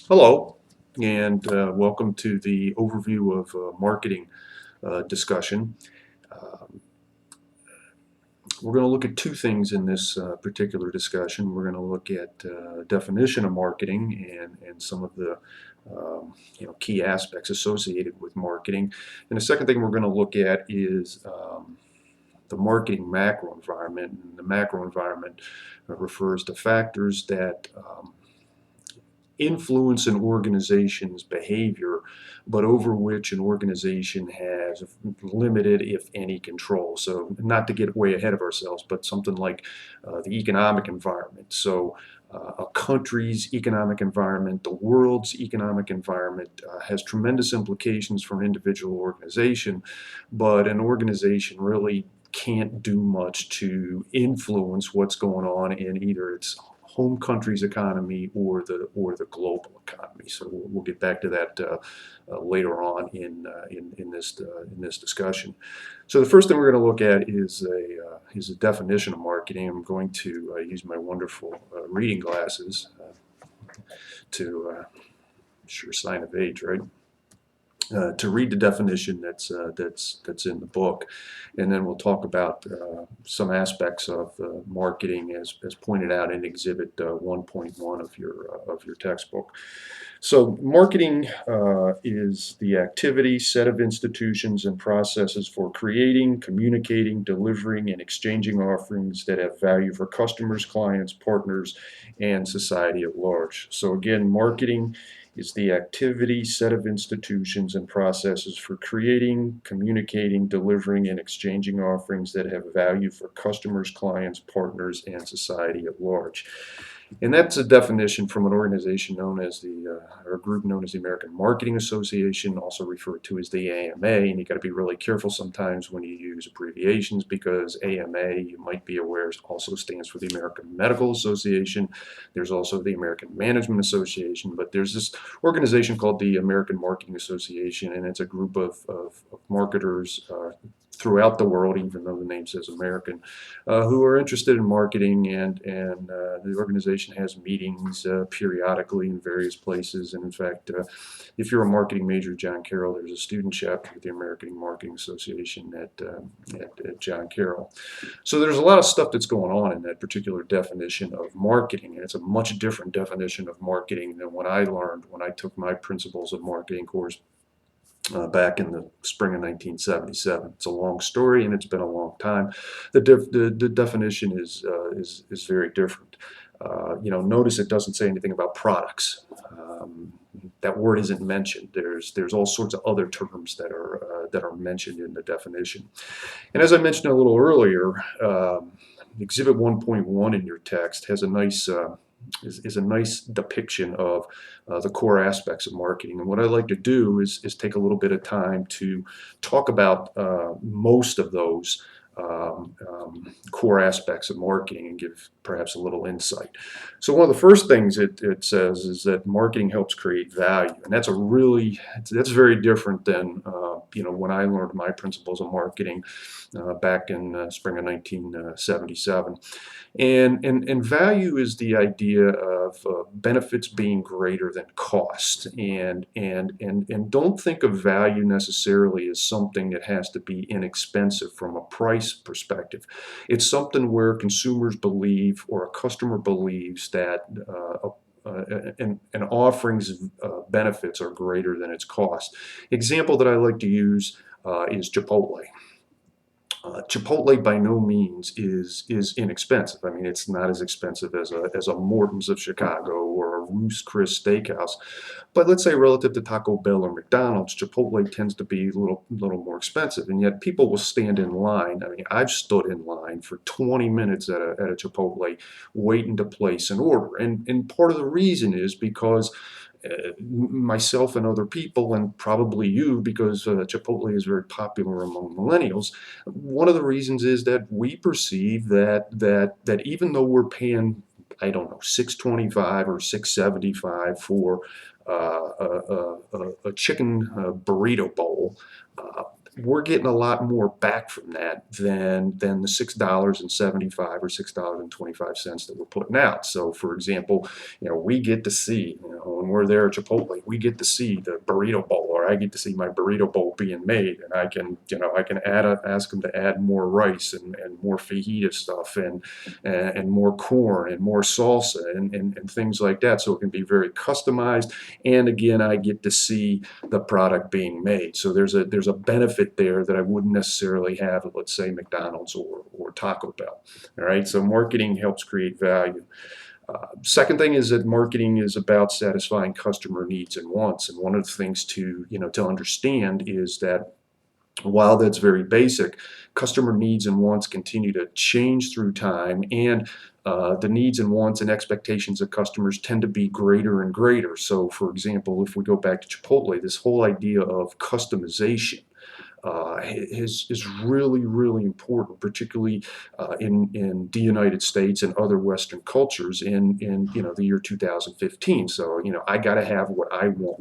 Hello, and welcome to the overview of marketing discussion. Um, we're going to look at two things in this particular discussion. We're going to look at definition of marketing and some of the key aspects associated with marketing. And the second thing we're going to look at is the marketing macro environment. And the macro environment refers to factors that influence an organization's behavior, but over which an organization has limited, if any, control. So, not to get way ahead of ourselves, but something like the economic environment. So, a country's economic environment, the world's economic environment, has tremendous implications for an individual organization, but an organization really can't do much to influence what's going on in either its home country's economy or the global economy. So we'll get back to that later on in this discussion. So the first thing we're going to look at is a definition of marketing. I'm going to use my wonderful reading glasses to sure sign of age, right? To read the definition that's in the book, and then we'll talk about some aspects of marketing as pointed out in Exhibit 1.1 of your textbook. So marketing is the activity, set of institutions and processes for creating, communicating, delivering, and exchanging offerings that have value for customers, clients, partners, and society at large. So again, marketing is the activity, set of institutions and processes for creating, communicating, delivering, and exchanging offerings that have value for customers, clients, partners, and society at large. And that's a definition from an organization known as or a group known as the American Marketing Association, also referred to as the AMA. And you got to be really careful sometimes when you use abbreviations because AMA, you might be aware, also stands for the American Medical Association. There's also the American Management Association, but there's this organization called the American Marketing Association, and it's a group of marketers throughout the world, even though the name says American, who are interested in marketing, and the organization has meetings periodically in various places. And in fact, if you're a marketing major at John Carroll, there's a student chapter of the American Marketing Association at John Carroll. So there's a lot of stuff that's going on in that particular definition of marketing, and it's a much different definition of marketing than what I learned when I took my Principles of Marketing course back in the spring of 1977. It's a long story, and it's been a long time. The definition is very different. Notice it doesn't say anything about products. That word isn't mentioned. There's all sorts of other terms that are mentioned in the definition. And as I mentioned a little earlier, Exhibit 1.1 in your text has a nice is a nice depiction of the core aspects of marketing. And what I like to do is take a little bit of time to talk about most of those core aspects of marketing and give perhaps a little insight. So one of the first things it says is that marketing helps create value, and that's very different than when I learned my principles of marketing back in spring of 1977. And value is the idea of benefits being greater than cost. And don't think of value necessarily as something that has to be inexpensive from a price perspective. It's something where consumers believe or a customer believes that an offering's benefits are greater than its cost. Example that I like to use is Chipotle. Chipotle by no means is inexpensive. I mean, it's not as expensive as a Morton's of Chicago or a Ruth's Chris Steakhouse. But let's say relative to Taco Bell or McDonald's, Chipotle tends to be a little more expensive. And yet people will stand in line. I mean, I've stood in line for 20 minutes at a Chipotle waiting to place an order. And part of the reason is because myself and other people, and probably you, because Chipotle is very popular among millennials. One of the reasons is that we perceive that even though we're paying, I don't know, $6.25 or $6.75 for a chicken burrito bowl, we're getting a lot more back from that than the $6.75 or $6.25 that we're putting out. So, for example, we get to see when we're there at Chipotle, we get to see the burrito bowl, or I get to see my burrito bowl being made, and I can, I can ask them to add more rice and more fajita stuff and more corn and more salsa and things like that. So it can be very customized. And again, I get to see the product being made. So there's a benefit there that I wouldn't necessarily have at, let's say, McDonald's or Taco Bell. All right. So marketing helps create value. Second thing is that marketing is about satisfying customer needs and wants. And one of the things to understand is that while that's very basic, customer needs and wants continue to change through time, and the needs and wants and expectations of customers tend to be greater and greater. So, for example, if we go back to Chipotle, this whole idea of customization is really, really important, particularly in the United States and other Western cultures in the year 2015. So I got to have what I want,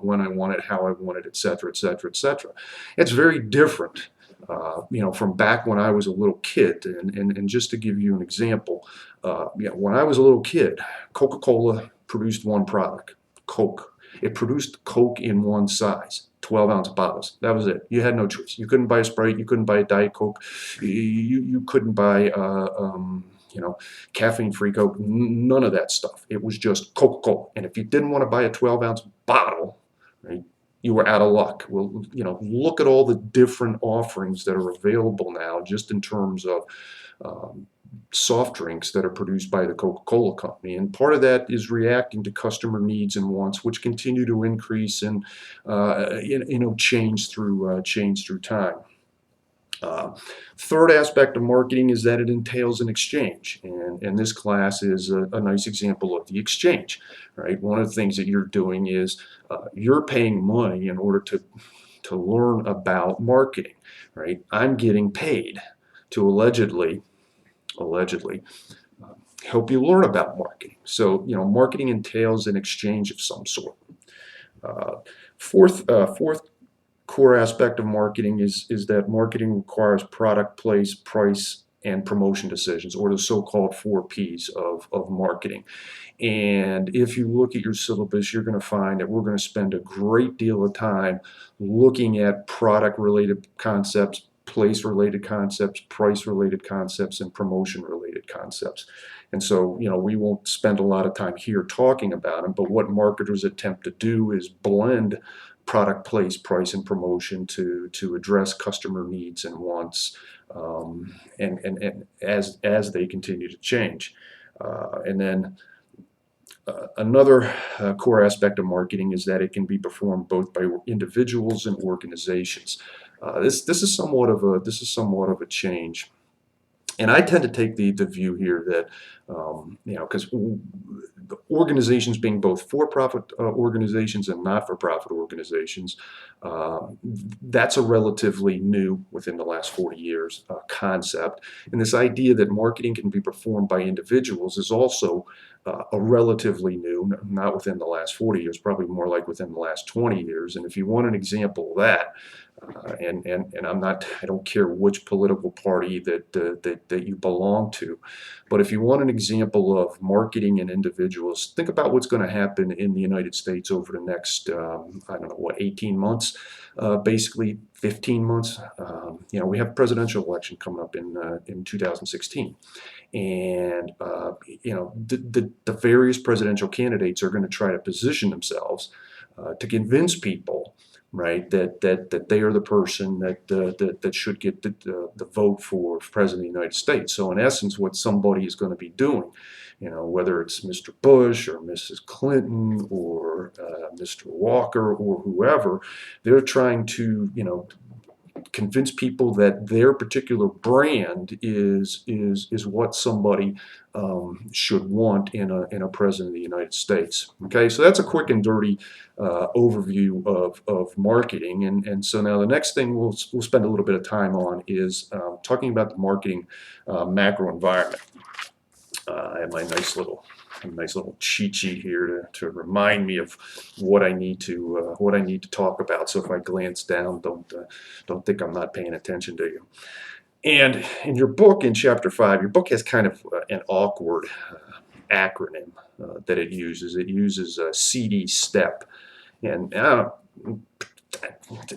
when I want it, how I want it, et cetera, et cetera, et cetera. It's very different. From back when I was a little kid, and just to give you an example, when I was a little kid, Coca-Cola produced one product, Coke. It produced Coke in one size, 12-ounce bottles. That was it. You had no choice. You couldn't buy a Sprite. You couldn't buy a Diet Coke. You couldn't buy, caffeine-free Coke. None of that stuff. It was just Coca-Cola. And if you didn't want to buy a 12-ounce bottle, right, you were out of luck. Well, look at all the different offerings that are available now, just in terms of soft drinks that are produced by the Coca-Cola company. And part of that is reacting to customer needs and wants, which continue to increase and change through time. Third aspect of marketing is that it entails an exchange, and this class is a nice example of the exchange. Right, one of the things that you're doing is you're paying money in order to learn about marketing. Right, I'm getting paid to allegedly help you learn about marketing. So marketing entails an exchange of some sort. Fourth core aspect of marketing is that marketing requires product, place, price, and promotion decisions, or the so-called 4 Ps of marketing. And if you look at your syllabus, you're going to find that we're going to spend a great deal of time looking at product-related concepts, place-related concepts, price-related concepts, and promotion-related concepts. And so, we won't spend a lot of time here talking about them, but what marketers attempt to do is blend product, place, price, and promotion to address customer needs and wants, and as they continue to change. And then another core aspect of marketing is that it can be performed both by individuals and organizations. This is somewhat of a change, and I tend to take the view here that because organizations being both for-profit organizations and not-for-profit organizations, that's a relatively new, within the last 40 years, concept. And this idea that marketing can be performed by individuals is also a relatively new, not within the last 40 years, probably more like within the last 20 years. And if you want an example of that, and I don't care which political party that you belong to, but if you want an example of marketing and individuals, think about what's going to happen in the United States over the next 18 months, basically 15 months. We have a presidential election coming up in 2016. And the various presidential candidates are going to try to position themselves to convince people, right, that they are the person that should get the vote for president of the United States. So in essence, what somebody is going to be doing, whether it's Mr. Bush or Mrs. Clinton or Mr. Walker or whoever, they're trying to convince people that their particular brand is what somebody should want in a president of the United States. Okay, so that's a quick and dirty overview of marketing, and so now the next thing we'll spend a little bit of time on is talking about the marketing macro environment. I have my nice little cheat sheet here to remind me of what I need to talk about. So if I glance down, don't think I'm not paying attention to you. And in your book, in chapter 5, your book has kind of an awkward acronym that it uses. It uses CD STEP, and I don't,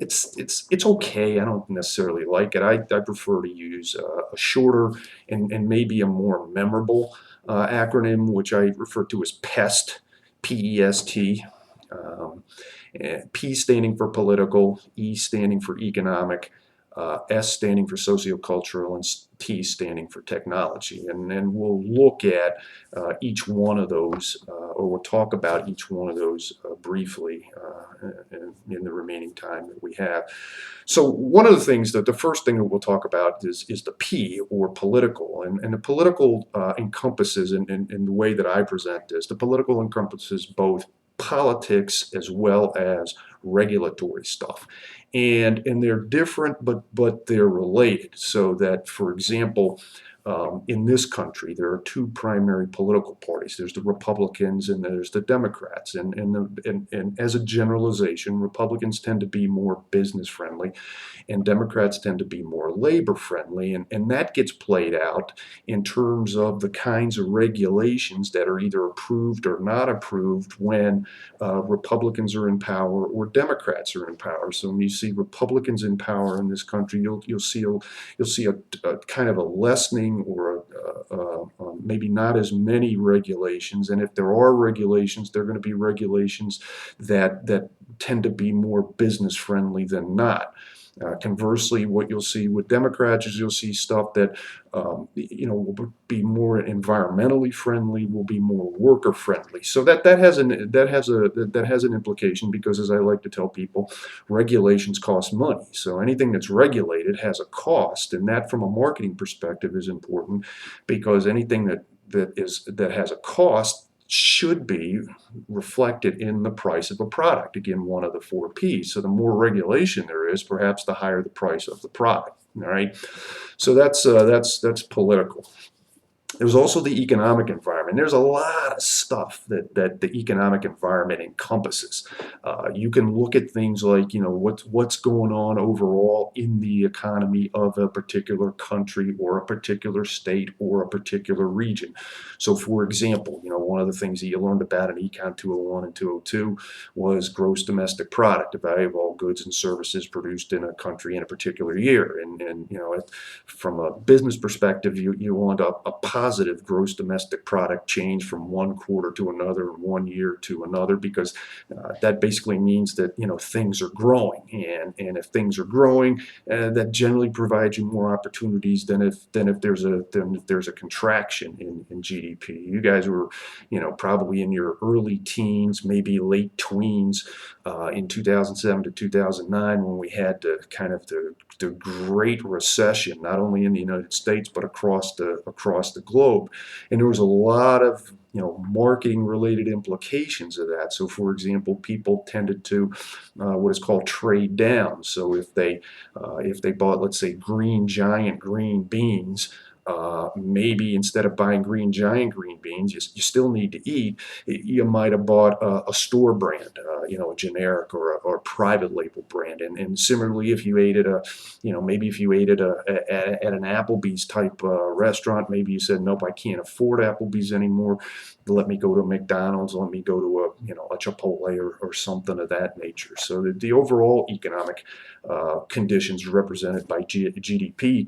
it's okay. I don't necessarily like it. I prefer to use a shorter and maybe a more memorable acronym, which I refer to as PEST, P-E-S-T. Um, P standing for political, E standing for economic, S standing for sociocultural, and T standing for technology. And then we'll look at each one of those, or we'll talk about each one of those briefly in the remaining time that we have. So one of the things that the first thing that we'll talk about is the P, or political. And the political encompasses, in the way that I present this, the political encompasses both politics as well as regulatory stuff. And they're different, but they're related. So that, for example, in this country, there are two primary political parties. There's the Republicans and there's the Democrats. And as a generalization, Republicans tend to be more business friendly, and Democrats tend to be more labor friendly. And that gets played out in terms of the kinds of regulations that are either approved or not approved when Republicans are in power or Democrats are in power. So when you see Republicans in power in this country, you'll see a kind of a lessening, or maybe not as many regulations. And if there are regulations, they're going to be regulations that tend to be more business friendly than not. Conversely, what you'll see with Democrats is you'll see stuff that will be more environmentally friendly, will be more worker friendly. So that has an implication, because, as I like to tell people, regulations cost money. So anything that's regulated has a cost, and that, from a marketing perspective, is important, because anything that has a cost should be reflected in the price of a product. Again, one of the four P's. So the more regulation there is, perhaps the higher the price of the product. All right. So that's political. There's also the economic environment. There's a lot of stuff that the economic environment encompasses. You can look at things like, what's going on overall in the economy of a particular country or a particular state or a particular region. So, for example, one of the things that you learned about in Econ 201 and 202 was gross domestic product, the value of all goods and services produced in a country in a particular year. And from a business perspective, you want a positive gross domestic product change from one quarter to another, 1 year to another, because that basically means that things are growing, and if things are growing, that generally provides you more opportunities than if there's a contraction in GDP. You guys were probably in your early teens, maybe late tweens, in 2007 to 2009, when we had the Great Recession, not only in the United States but across the globe, and there was a lot of marketing related implications of that. So, for example, people tended to what is called trade down. So if they bought, let's say, Green Giant green beans, maybe instead of buying Green Giant green beans, you still need to eat, you might have bought a store brand, a generic or a private label brand. And similarly, if you ate at maybe if you ate at an Applebee's type restaurant, maybe you said, nope, I can't afford Applebee's anymore. Let me go to McDonald's. Let me go to a Chipotle or something of that nature. So the overall economic conditions represented by GDP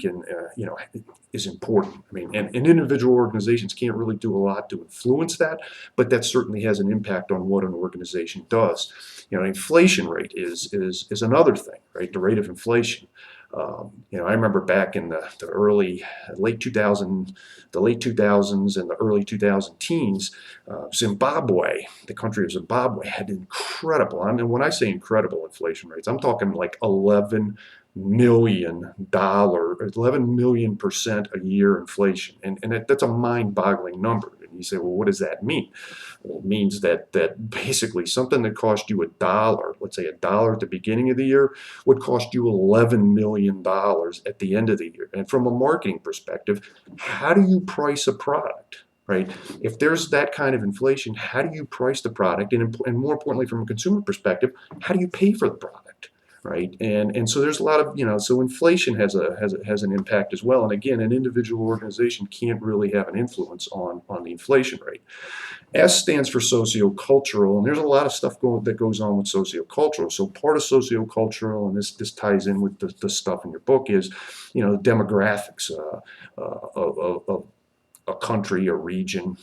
is important. I mean, and individual organizations can't really do a lot to influence that, but that certainly has an impact on what an organization does. Inflation rate is another thing, right? The rate of inflation. I remember back in the late 2000s and the early 2000 teens, Zimbabwe, the country of Zimbabwe, had incredible, I mean, when I say incredible inflation rates, I'm talking like $11 million, 11 million% a year inflation. And that's a mind-boggling number. And you say, well, what does that mean? Well, it means that basically something that cost you $1, let's say $1 at the beginning of the year, would cost you $11 million at the end of the year. And from a marketing perspective, how do you price a product? Right? If there's that kind of inflation, how do you price the product? And more importantly, from a consumer perspective, how do you pay for the product? right? And so there's a lot of, so inflation has an impact as well. And again, an individual organization can't really have an influence on the inflation rate. S stands for sociocultural, and there's a lot of stuff that goes on with sociocultural. So part of sociocultural, and this ties in with the stuff in your book, is the demographics of a country, a region,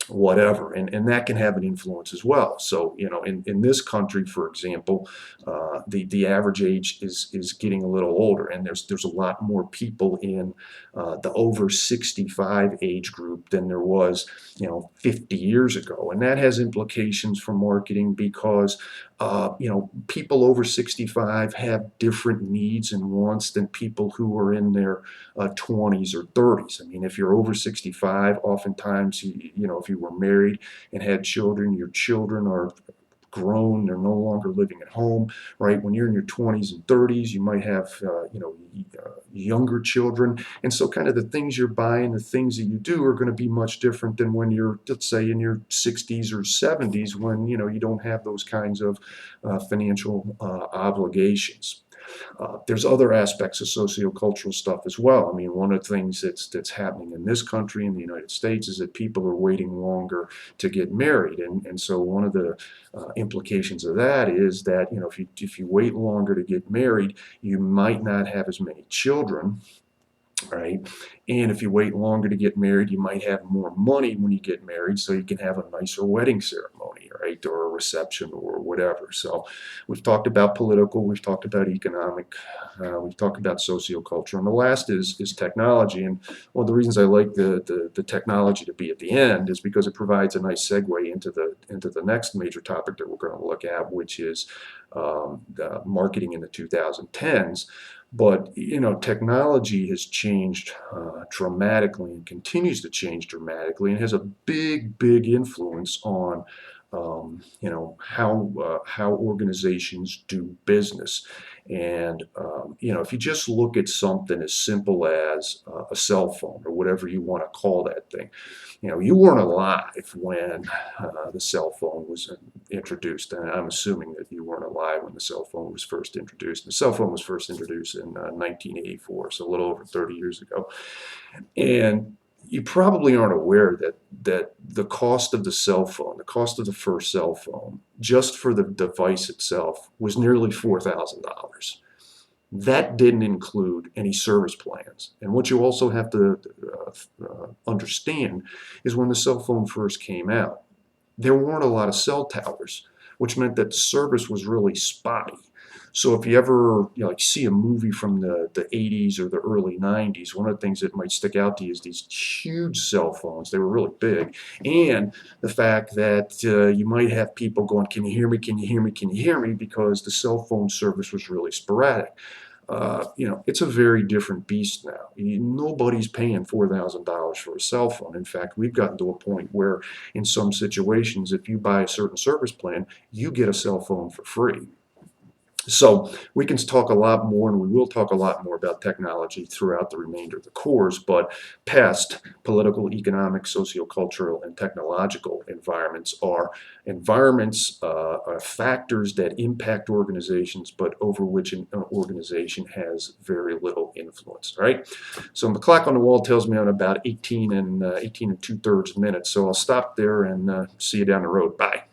whatever, and that can have an influence as well. So in this country, for example, the average age is getting a little older, and there's a lot more people in the over 65 age group than there was 50 years ago, and that has implications for marketing because people over 65 have different needs and wants than people who are in their 20s or 30s. I mean, if you're over 65, oftentimes, if you were married and had children, your children are grown, they're no longer living at home, right? When you're in your 20s and 30s, you might have, younger children. And so kind of the things you're buying, the things that you do are going to be much different than when you're, let's say, in your 60s or 70s when, you don't have those kinds of financial obligations. There's other aspects of sociocultural stuff as well. I mean, one of the things that's happening in this country, in the United States, is that people are waiting longer to get married, and so one of the implications of that is that if you wait longer to get married, you might not have as many children. Right. And if you wait longer to get married, you might have more money when you get married, so you can have a nicer wedding ceremony, right? Or a reception or whatever. So we've talked about political, we've talked about economic, we've talked about socioculture, and the last is technology. And one of the reasons I like the technology to be at the end is because it provides a nice segue into the next major topic that we're going to look at, which is the marketing in the 2010s. But technology has changed dramatically and continues to change dramatically, and has a big influence on how organizations do business. And if you just look at something as simple as a cell phone or whatever you want to call that thing, you weren't alive when the cell phone was introduced, and I'm assuming that you weren't alive when the cell phone was first introduced. The cell phone was first introduced in 1984, so a little over 30 years ago. And you probably aren't aware that the cost of the cell phone, the cost of the first cell phone, just for the device itself, was nearly $4,000. That didn't include any service plans. And what you also have to understand is when the cell phone first came out, there weren't a lot of cell towers, which meant that the service was really spotty. So if you ever see a movie from the 80s or the early 90s, one of the things that might stick out to you is these huge cell phones. They were really big. And the fact that you might have people going, "Can you hear me? Can you hear me? Can you hear me?" Because the cell phone service was really sporadic. It's a very different beast now. Nobody's paying $4,000 for a cell phone. In fact, we've gotten to a point where in some situations, if you buy a certain service plan, you get a cell phone for free. So we can talk a lot more, and we will talk a lot more about technology throughout the remainder of the course, but PEST, political, economic, sociocultural, and technological environments, are factors that impact organizations, but over which an organization has very little influence, right? So the clock on the wall tells me I'm about 18 and 2/3 minutes, so I'll stop there and see you down the road. Bye.